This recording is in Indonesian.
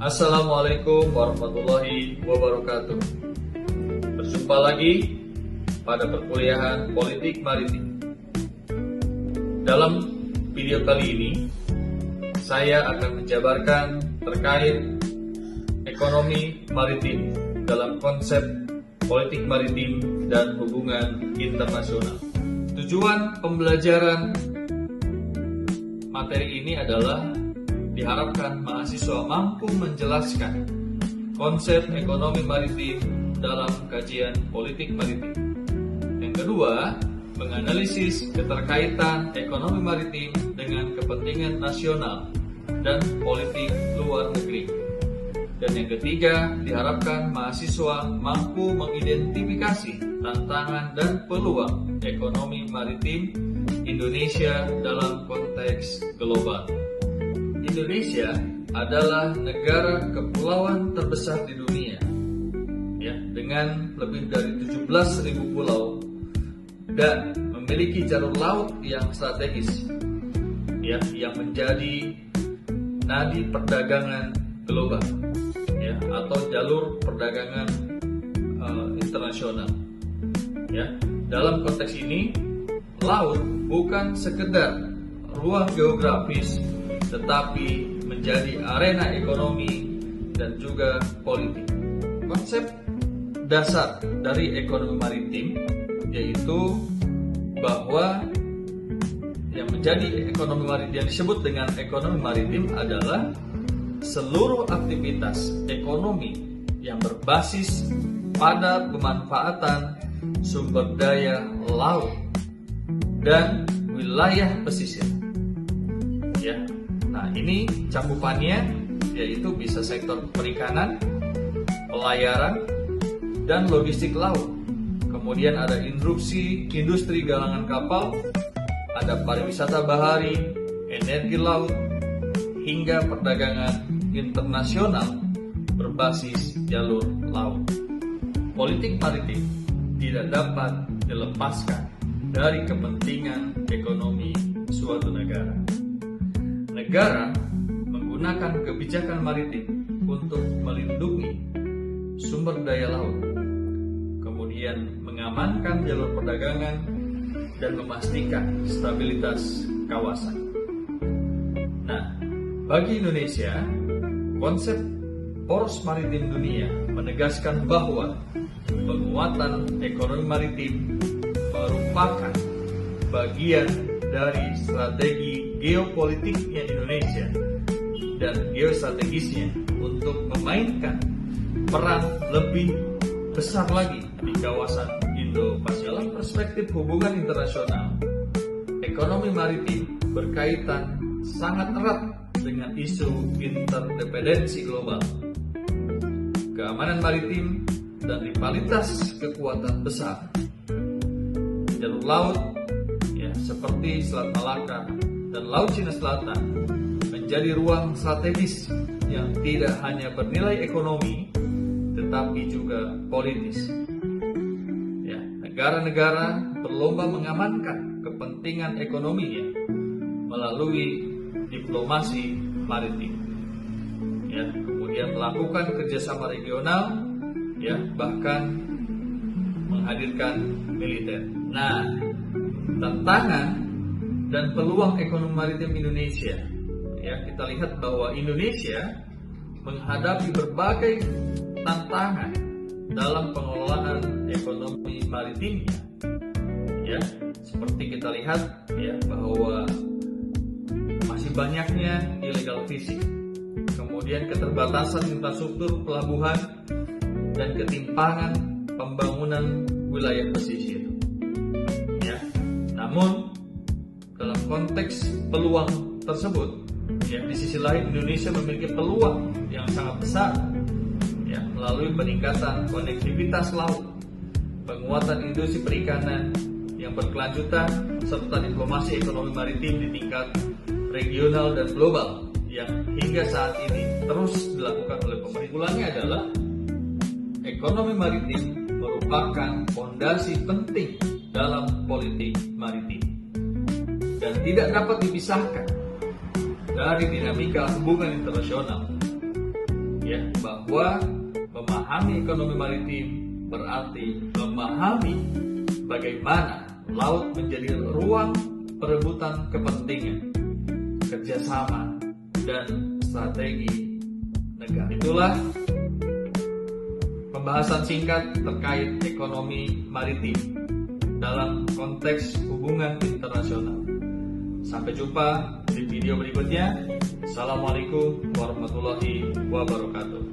Assalamualaikum warahmatullahi wabarakatuh. Berjumpa lagi pada perkuliahan Politik Maritim. Dalam video kali ini, saya akan menjabarkan terkait ekonomi maritim dalam konsep politik maritim dan hubungan internasional. Tujuan pembelajaran materi ini adalah diharapkan mahasiswa mampu menjelaskan konsep ekonomi maritim dalam kajian politik maritim. Yang kedua, menganalisis keterkaitan ekonomi maritim dengan kepentingan nasional dan politik luar negeri. Dan yang ketiga, diharapkan mahasiswa mampu mengidentifikasi tantangan dan peluang ekonomi maritim Indonesia dalam konteks global. Indonesia adalah negara kepulauan terbesar di dunia, ya, dengan lebih dari 17.000 pulau dan memiliki jalur laut yang strategis, ya, yang menjadi nadi perdagangan global, ya, atau jalur perdagangan internasional. Ya, dalam konteks ini, laut bukan sekedar ruang geografis, tetapi menjadi arena ekonomi dan juga politik. Konsep dasar dari ekonomi maritim yaitu bahwa yang menjadi ekonomi maritim yang disebut dengan ekonomi maritim adalah seluruh aktivitas ekonomi yang berbasis pada pemanfaatan sumber daya laut dan wilayah pesisir. Ya. Nah, ini cakupannya yaitu bisa sektor perikanan, pelayaran, dan logistik laut. Kemudian ada industri galangan kapal, ada pariwisata bahari, energi laut, hingga perdagangan internasional berbasis jalur laut. Politik maritim tidak dapat dilepaskan dari kepentingan ekonomi suatu negara. Negara menggunakan kebijakan maritim untuk melindungi sumber daya laut, kemudian mengamankan jalur perdagangan dan memastikan stabilitas kawasan. Nah, bagi Indonesia, konsep poros maritim dunia menegaskan bahwa penguatan ekonomi maritim merupakan bagian dari strategi geopolitiknya Indonesia dan geostrategisnya untuk memainkan peran lebih besar lagi di kawasan Indo-Pasifik. Dalam perspektif hubungan internasional, ekonomi maritim berkaitan sangat erat dengan isu interdependensi global, keamanan maritim, dan rivalitas kekuatan besar. Jalur laut seperti Selat Malaka dan Laut Cina Selatan menjadi ruang strategis yang tidak hanya bernilai ekonomi tetapi juga politis. Ya, negara-negara berlomba mengamankan kepentingan ekonominya melalui diplomasi maritim. Ya, kemudian melakukan kerjasama regional, ya, bahkan menghadirkan militer. Nah, tantangan dan peluang ekonomi maritim Indonesia, ya, kita lihat bahwa Indonesia menghadapi berbagai tantangan dalam pengelolaan ekonomi maritimnya, ya, seperti kita lihat, ya, bahwa masih banyaknya illegal fishing, kemudian keterbatasan infrastruktur pelabuhan dan ketimpangan pembangunan wilayah pesisir. Namun, dalam konteks peluang tersebut, ya, di sisi lain Indonesia memiliki peluang yang sangat besar, ya, melalui peningkatan konektivitas laut, penguatan industri perikanan yang berkelanjutan, serta diplomasi ekonomi maritim di tingkat regional dan global yang hingga saat ini terus dilakukan oleh pemerintah. Kesimpulannya adalah ekonomi maritim merupakan fondasi penting dalam politik maritim dan tidak dapat dipisahkan dari dinamika hubungan internasional. ya, bahwa memahami ekonomi maritim berarti memahami bagaimana laut menjadi ruang perebutan kepentingan, kerjasama, dan strategi negara. Itulah pembahasan singkat terkait ekonomi maritim dalam konteks hubungan internasional. Sampai jumpa di video berikutnya. Assalamualaikum warahmatullahi wabarakatuh.